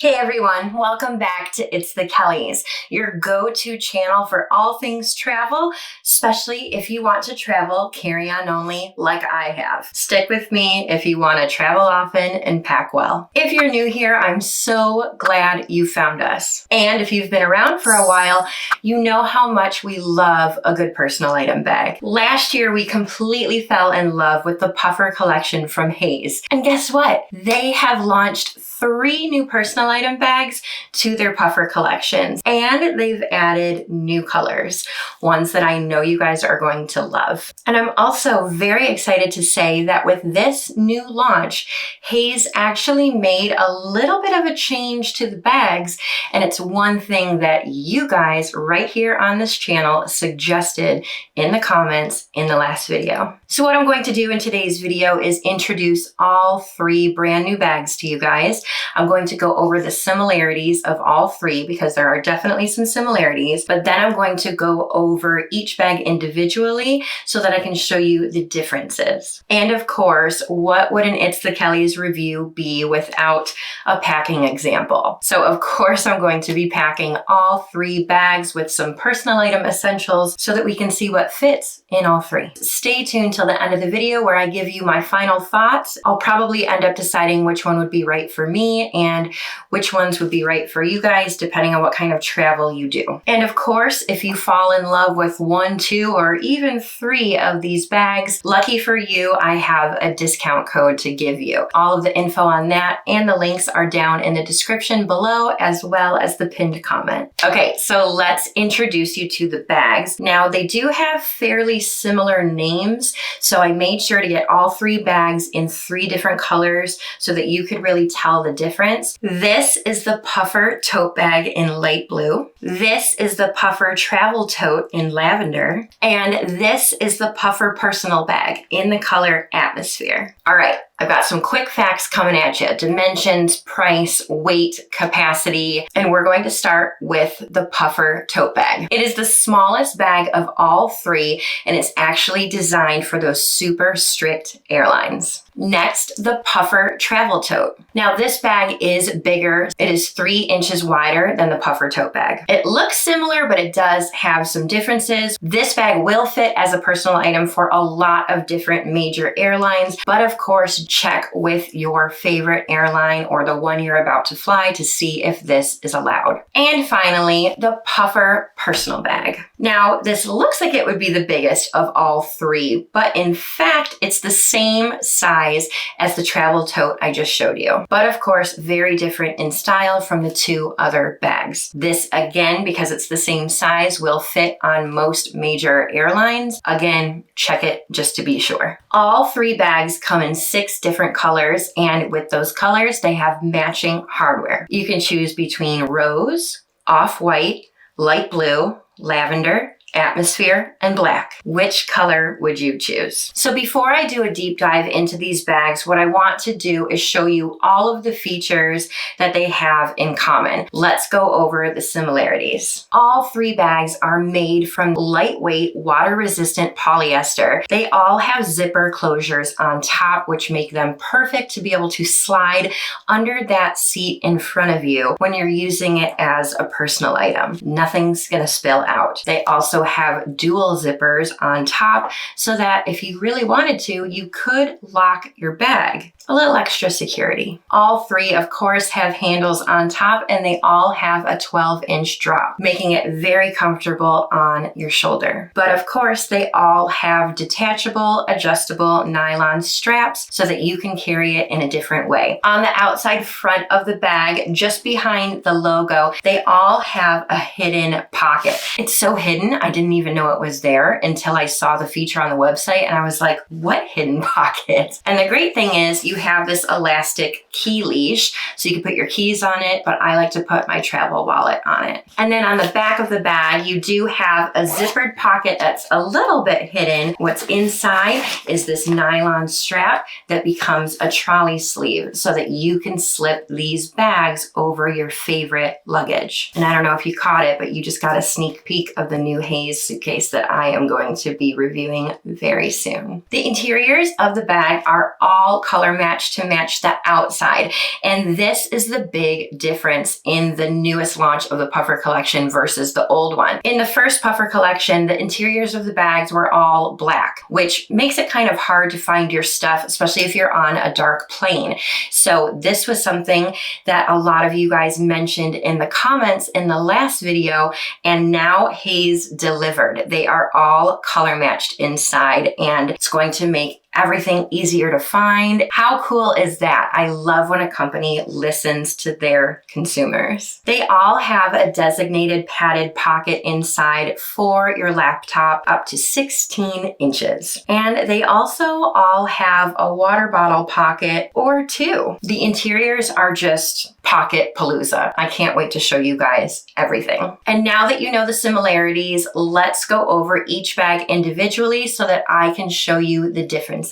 Hey everyone, welcome back to It's the Kellys, your go-to channel for all things travel, especially if you want to travel carry-on only like I have. Stick with me if you want to travel often and pack well. If you're new here, I'm so glad you found us. And if you've been around for a while, you know how much we love a good personal item bag. Last year, we completely fell in love with the Puffer collection from HEYS. And guess what? They have launched 3 new personal item bags to their Puffer collections, and they've added new colors, ones that I know you guys are going to love. And I'm also very excited to say that with this new launch, HEYS actually made a little bit of a change to the bags, and it's one thing that you guys right here on this channel suggested in the comments in the last video. So what I'm going to do in today's video is introduce all 3 brand new bags to you guys. I'm going to go over the similarities of all 3 because there are definitely some similarities, but then I'm going to go over each bag individually so that I can show you the differences. And of course, what would an It's the Kellys review be without a packing example? So of course, I'm going to be packing all 3 bags with some personal item essentials so that we can see what fits in all 3. Stay tuned till the end of the video where I give you my final thoughts. I'll probably end up deciding which one would be right for me and which ones would be right for you guys depending on what kind of travel you do. And of course, if you fall in love with 1, 2, or even 3 of these bags, lucky for you, I have a discount code to give you. All of the info on that and the links are down in the description below as well as the pinned comment. Okay, so let's introduce you to the bags. Now, they do have fairly similar names, so I made sure to get all 3 bags in 3 different colors so that you could really tell the difference. This is the Puffer Tote Bag in light blue. This is the Puffer Travel Tote in lavender. And this is the Puffer Personal Bag in the color Atmosphere. All right, I've got some quick facts coming at you. Dimensions, price, weight, capacity, and we're going to start with the Puffer Tote Bag. It is the smallest bag of all 3, and it's actually designed for those super strict airlines. Next, the Puffer Travel Tote. Now this bag is bigger. It is 3 inches wider than the Puffer Tote Bag. It looks similar, but it does have some differences. This bag will fit as a personal item for a lot of different major airlines, but of course, check with your favorite airline or the one you're about to fly to see if this is allowed. And finally, the Puffer Personal Bag. Now, this looks like it would be the biggest of all 3, but in fact, it's the same size as the Travel Tote I just showed you. But of course, very different in style from the 2 other bags. This, again, because it's the same size, will fit on most major airlines. Again, check it just to be sure. All 3 bags come in 6 different colors, and with those colors, they have matching hardware. You can choose between rose, off-white, light blue, lavender, Atmosphere, and black. Which color would you choose? So before I do a deep dive into these bags, what I want to do is show you all of the features that they have in common. Let's go over the similarities. All 3 bags are made from lightweight, water-resistant polyester. They all have zipper closures on top, which make them perfect to be able to slide under that seat in front of you when you're using it as a personal item. Nothing's gonna spill out. They also have dual zippers on top so that if you really wanted to, you could lock your bag. A little extra security. All 3, of course, have handles on top, and they all have a 12-inch drop, making it very comfortable on your shoulder. But of course, they all have detachable, adjustable nylon straps so that you can carry it in a different way. On the outside front of the bag, just behind the logo, they all have a hidden pocket. It's so hidden, I didn't even know it was there until I saw the feature on the website, and I was like, what hidden pocket? And the great thing is you have this elastic key leash, so you can put your keys on it, but I like to put my travel wallet on it. And then on the back of the bag, you do have a zippered pocket that's a little bit hidden. What's inside is this nylon strap that becomes a trolley sleeve so that you can slip these bags over your favorite luggage. And I don't know if you caught it, but you just got a sneak peek of the new HEYS HEYS suitcase that I am going to be reviewing very soon. The interiors of the bag are all color matched to match the outside. And this is the big difference in the newest launch of the Puffer collection versus the old one. In the first Puffer collection, the interiors of the bags were all black, which makes it kind of hard to find your stuff, especially if you're on a dark plane. So this was something that a lot of you guys mentioned in the comments in the last video, and now HEYS delivered. They are all color matched inside, and it's going to make everything easier to find. How cool is that? I love when a company listens to their consumers. They all have a designated padded pocket inside for your laptop up to 16 inches. And they also all have a water bottle pocket or two. The interiors are just pocket palooza. I can't wait to show you guys everything. And now that you know the similarities, let's go over each bag individually so that I can show you the differences.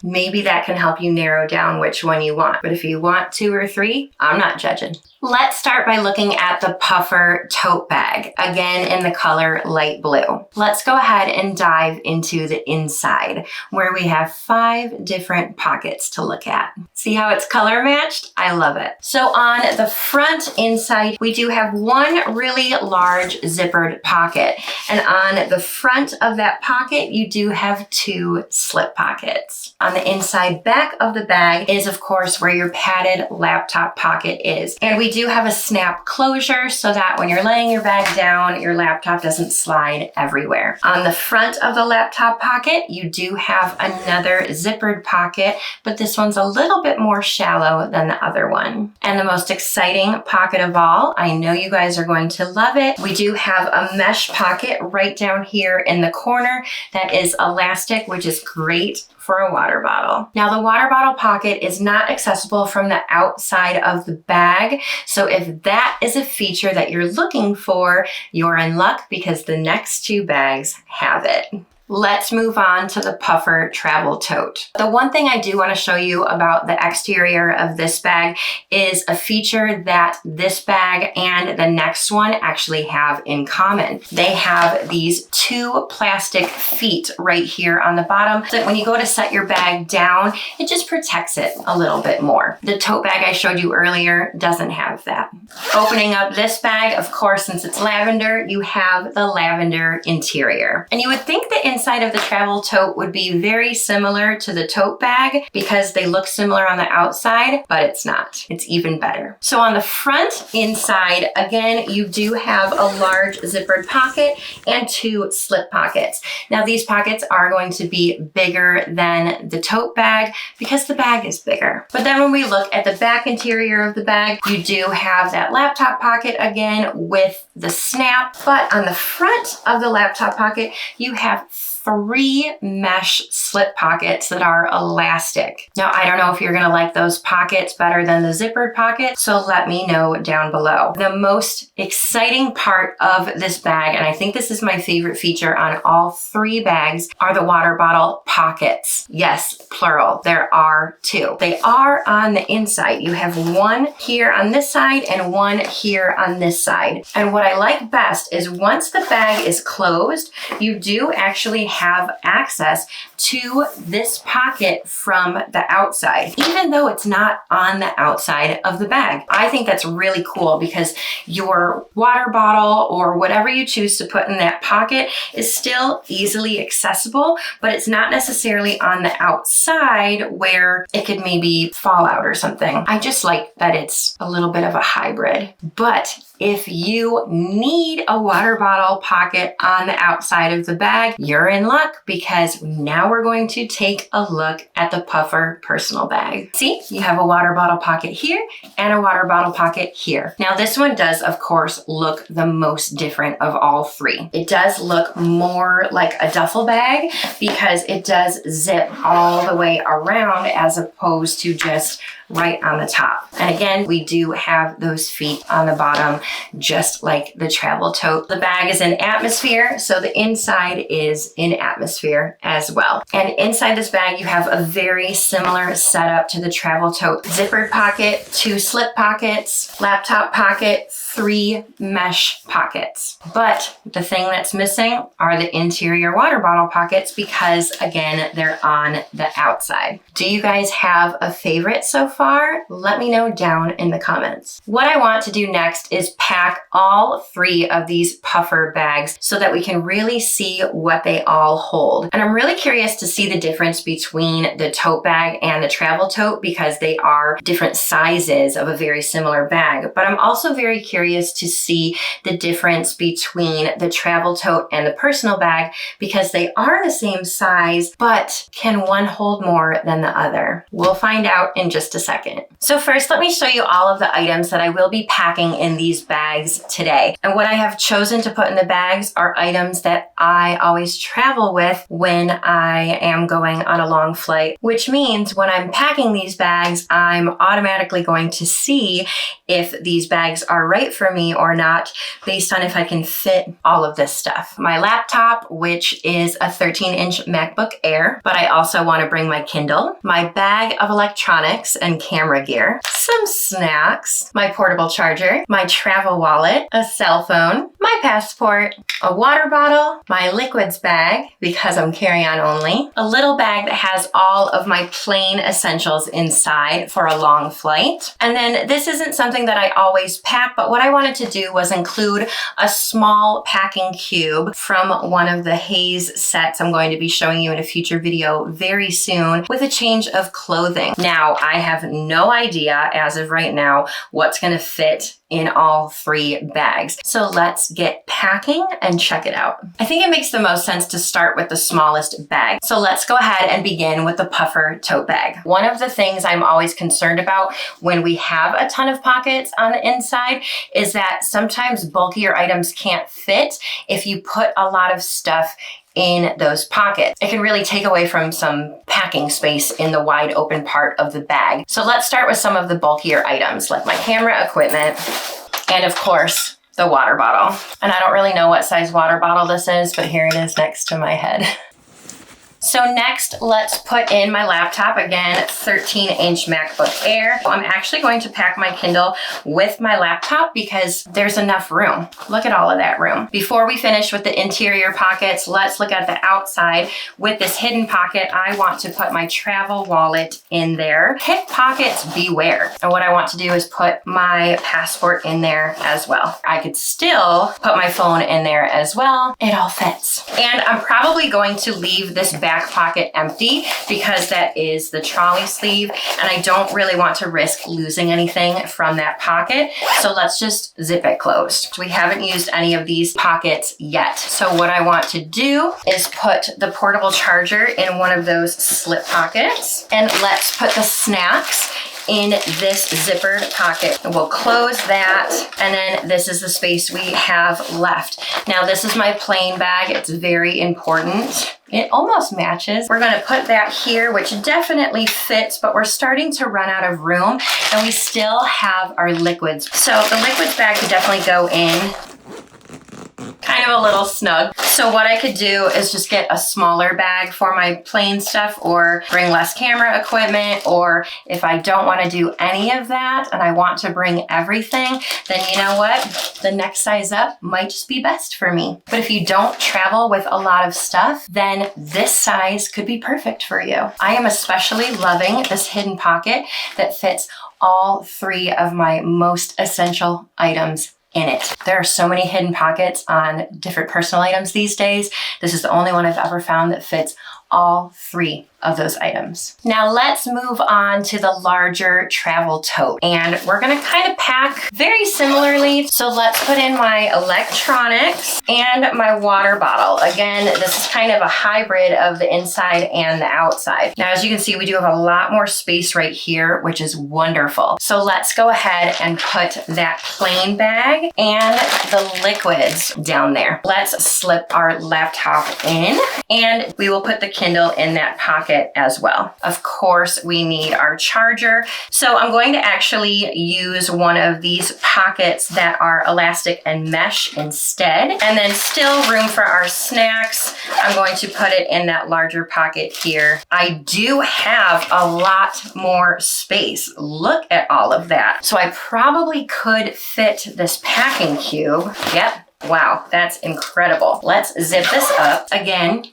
Maybe that can help you narrow down which one you want. But if you want 2 or 3, I'm not judging. Let's start by looking at the Puffer Tote Bag, again in the color light blue. Let's go ahead and dive into the inside, where we have 5 different pockets to look at. See how it's color matched? I love it. So on the front inside, we do have one really large zippered pocket. And on the front of that pocket, you do have 2 slip pockets. On the inside back of the bag is, of course, where your padded laptop pocket is. And we do have a snap closure so that when you're laying your bag down, your laptop doesn't slide everywhere. On the front of the laptop pocket, you do have another zippered pocket, but this one's a little bit more shallow than the other one. And the most exciting pocket of all, I know you guys are going to love it. We do have a mesh pocket right down here in the corner that is elastic, which is great for a water bottle. Now the water bottle pocket is not accessible from the outside of the bag. So if that is a feature that you're looking for, you're in luck because the next 2 bags have it. Let's move on to the Puffer Travel Tote. The one thing I do want to show you about the exterior of this bag is a feature that this bag and the next one actually have in common. They have these 2 plastic feet right here on the bottom that when you go to set your bag down, it just protects it a little bit more. The tote bag I showed you earlier doesn't have that. Opening up this bag, of course, since it's lavender, you have the lavender interior. And you would think the inside of the travel tote would be very similar to the tote bag because they look similar on the outside, but it's not. It's even better. So on the front inside, again, you do have a large zippered pocket and 2 slip pockets. Now these pockets are going to be bigger than the tote bag because the bag is bigger. But then when we look at the back interior of the bag, you do have that laptop pocket again with the snap, but on the front of the laptop pocket, you have 3 mesh slip pockets that are elastic. Now, I don't know if you're gonna like those pockets better than the zippered pocket, so let me know down below. The most exciting part of this bag, and I think this is my favorite feature on all 3 bags, are the water bottle pockets. Yes, plural, there are 2. They are on the inside. You have one here on this side and one here on this side. And what I like best is once the bag is closed, you do actually have access to this pocket from the outside, even though it's not on the outside of the bag. I think that's really cool because your water bottle or whatever you choose to put in that pocket is still easily accessible, but it's not necessarily on the outside where it could maybe fall out or something. I just like that it's a little bit of a hybrid. But if you need a water bottle pocket on the outside of the bag, you're in luck because now we're going to take a look at the Puffer personal bag. See, you have a water bottle pocket here and a water bottle pocket here. Now this one does, of course, look the most different of all 3. It does look more like a duffel bag because it does zip all the way around as opposed to just right on the top. And again, we do have those feet on the bottom, just like the travel tote. The bag is in atmosphere, so the inside is in atmosphere as well. And inside this bag, you have a very similar setup to the travel tote. Zippered pocket, 2 slip pockets, laptop pocket, 3 mesh pockets. But the thing that's missing are the interior water bottle pockets because, again, they're on the outside. Do you guys have a favorite so far? Let me know down in the comments. What I want to do next is pack all 3 of these puffer bags so that we can really see what they all hold. And I'm really curious to see the difference between the tote bag and the travel tote because they are different sizes of a very similar bag. But I'm also very curious to see the difference between the travel tote and the personal bag because they are the same size, but can one hold more than the other? We'll find out in just a second. So first, let me show you all of the items that I will be packing in these bags today. And what I have chosen to put in the bags are items that I always travel with when I am going on a long flight, which means when I'm packing these bags, I'm automatically going to see if these bags are right for me or not based on if I can fit all of this stuff. My laptop, which is a 13-inch MacBook Air, but I also want to bring my Kindle, my bag of electronics and camera gear, some snacks, my portable charger, my travel wallet, a cell phone, my passport, a water bottle, my liquids bag because I'm carry-on only, a little bag that has all of my plane essentials inside for a long flight. And then this isn't something that I always pack, but what I wanted to do was include a small packing cube from one of the HEYS sets I'm going to be showing you in a future video very soon with a change of clothing. Now, I have no idea as of right now what's going to fit in all 3 bags. So let's get packing and check it out. I think it makes the most sense to start with the smallest bag. So let's go ahead and begin with the Puffer Tote Bag. One of the things I'm always concerned about when we have a ton of pockets on the inside is that sometimes bulkier items can't fit if you put a lot of stuff in those pockets. It can really take away from some packing space in the wide open part of the bag. So let's start with some of the bulkier items like my camera equipment and of course the water bottle. And I don't really know what size water bottle this is, but here it is next to my head. So next, let's put in my laptop, again, 13-inch MacBook Air. I'm actually going to pack my Kindle with my laptop because there's enough room. Look at all of that room. Before we finish with the interior pockets, let's look at the outside. With this hidden pocket, I want to put my travel wallet in there. Hip pockets beware. And what I want to do is put my passport in there as well. I could still put my phone in there as well. It all fits. And I'm probably going to leave this back pocket empty because that is the trolley sleeve and I don't really want to risk losing anything from that pocket. So let's just zip it closed. We haven't used any of these pockets yet. So what I want to do is put the portable charger in one of those slip pockets and let's put the snacks in this zippered pocket. We'll close that, and then this is the space we have left. Now this is my plane bag. It's very important. It almost matches. We're gonna put that here, which definitely fits, but we're starting to run out of room, and we still have our liquids. So the liquids bag could definitely go in kind of a little snug. So what I could do is just get a smaller bag for my plane stuff or bring less camera equipment, or if I don't want to do any of that and I want to bring everything, then you know what? The next size up might just be best for me. But if you don't travel with a lot of stuff, then this size could be perfect for you. I am especially loving this hidden pocket that fits all 3 of my most essential items in it. There are so many hidden pockets on different personal items these days. This is the only one I've ever found that fits all 3 of those items. Now let's move on to the larger travel tote, and we're gonna kind of pack very similarly. So let's put in my electronics and my water bottle. Again, this is kind of a hybrid of the inside and the outside. Now, as you can see, we do have a lot more space right here, which is wonderful. So let's go ahead and put that plain bag and the liquids down there. Let's slip our laptop in, and we will put the Kindle in that pocket as well. Of course, we need our charger. So I'm going to actually use one of these pockets that are elastic and mesh instead. And then still room for our snacks. I'm going to put it in that larger pocket here. I do have a lot more space. Look at all of that. So I probably could fit this packing cube. Yep. Wow, that's incredible. Let's zip this up. Again,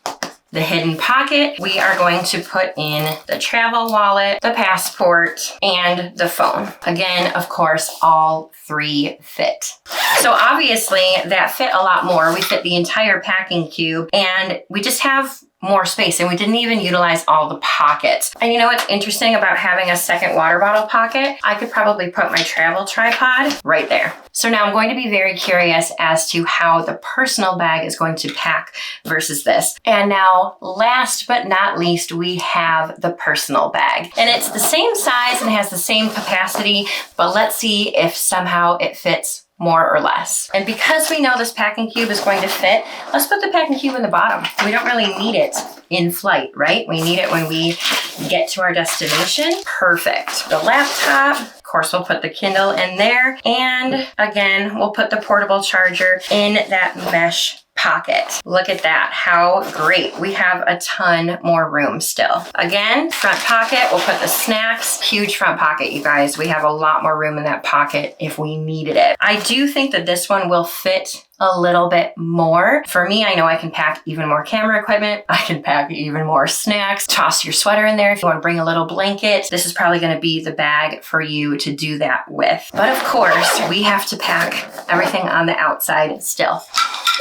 the hidden pocket, we are going to put in the travel wallet, the passport, and the phone. Again, of course, all three fit. So obviously that fit a lot more. We fit the entire packing cube and we just have more space, and we didn't even utilize all the pockets. And you know what's interesting about having a second water bottle pocket? I could probably put my travel tripod right there. So now I'm going to be very curious as to how the personal bag is going to pack versus this. And now last but not least, we have the personal bag. And it's the same size and has the same capacity, but let's see if somehow it fits more or less. And because we know this packing cube is going to fit, let's put the packing cube in the bottom. We don't really need it in flight, right? We need it when we get to our destination. Perfect. The laptop, of course, we'll put the Kindle in there. And again, we'll put the portable charger in that mesh pocket. Look at that, how great. We have a ton more room still. Again, front pocket, we'll put the snacks. Huge front pocket, you guys. We have a lot more room in that pocket if we needed it. I do think that this one will fit a little bit more. For me, I know I can pack even more camera equipment. I can pack even more snacks. Toss your sweater in there if you want to bring a little blanket. This is probably going to be the bag for you to do that with. But of course, we have to pack everything on the outside still,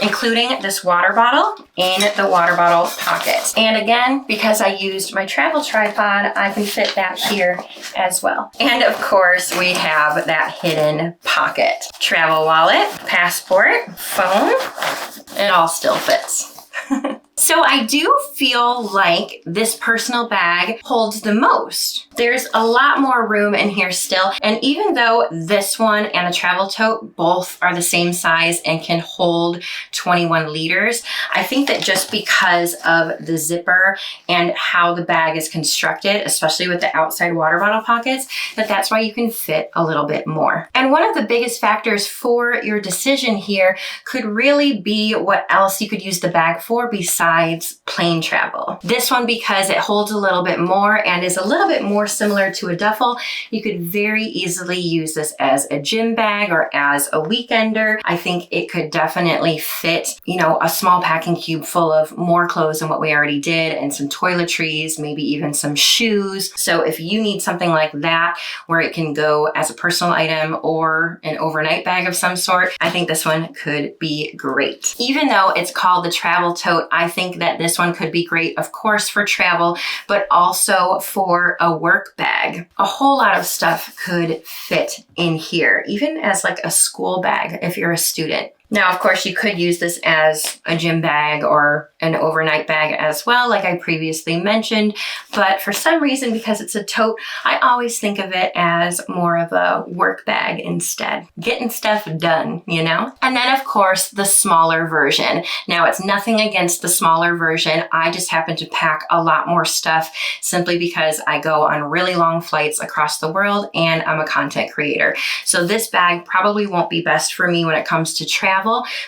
including this water bottle in the water bottle pocket. And again, because I used my travel tripod, I can fit that here as well. And of course, we have that hidden pocket. Travel wallet, passport, phone, it all still fits. So I do feel like this personal bag holds the most. There's a lot more room in here still. And even though this one and the travel tote both are the same size and can hold 21 liters, I think that just because of the zipper and how the bag is constructed, especially with the outside water bottle pockets, that's why you can fit a little bit more. And one of the biggest factors for your decision here could really be what else you could use the bag for besides plane travel. This one, because it holds a little bit more and is a little bit more similar to a duffel, you could very easily use this as a gym bag or as a weekender. I think it could definitely fit, you know, a small packing cube full of more clothes than what we already did and some toiletries, maybe even some shoes. So if you need something like that where it can go as a personal item or an overnight bag of some sort, I think this one could be great. Even though it's called the travel tote, I think that this one could be great, of course, for travel, but also for a work bag. A whole lot of stuff could fit in here, even as like a school bag if you're a student. Now, of course, you could use this as a gym bag or an overnight bag as well, like I previously mentioned. But for some reason, because it's a tote, I always think of it as more of a work bag instead. Getting stuff done, you know? And then, of course, the smaller version. Now, it's nothing against the smaller version. I just happen to pack a lot more stuff simply because I go on really long flights across the world and I'm a content creator. So this bag probably won't be best for me when it comes to travel.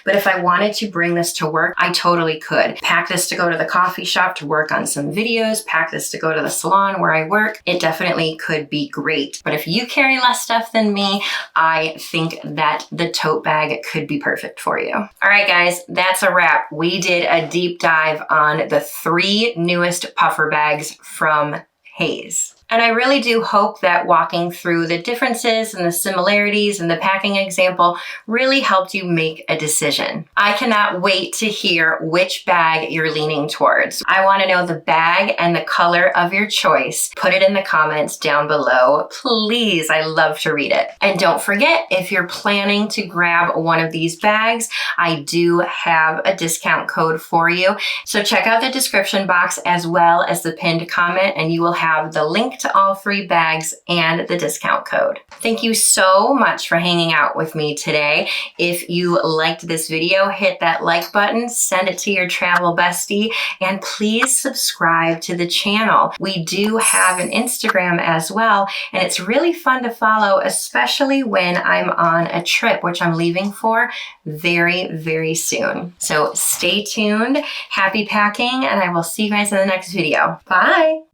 But if I wanted to bring this to work, I totally could. Pack this to go to the coffee shop to work on some videos, pack this to go to the salon where I work. It definitely could be great. But if you carry less stuff than me, I think that the tote bag could be perfect for you. All right, guys, that's a wrap. We did a deep dive on the 3 newest puffer bags from HEYS. And I really do hope that walking through the differences and the similarities and the packing example really helped you make a decision. I cannot wait to hear which bag you're leaning towards. I want to know the bag and the color of your choice. Put it in the comments down below. Please, I love to read it. And don't forget, if you're planning to grab one of these bags, I do have a discount code for you. So check out the description box as well as the pinned comment and you will have the link to all 3 bags and the discount code. Thank you so much for hanging out with me today. If you liked this video, hit that like button, send it to your travel bestie, and please subscribe to the channel. We do have an Instagram as well, and it's really fun to follow, especially when I'm on a trip, which I'm leaving for very, very soon. So stay tuned, happy packing, and I will see you guys in the next video. Bye.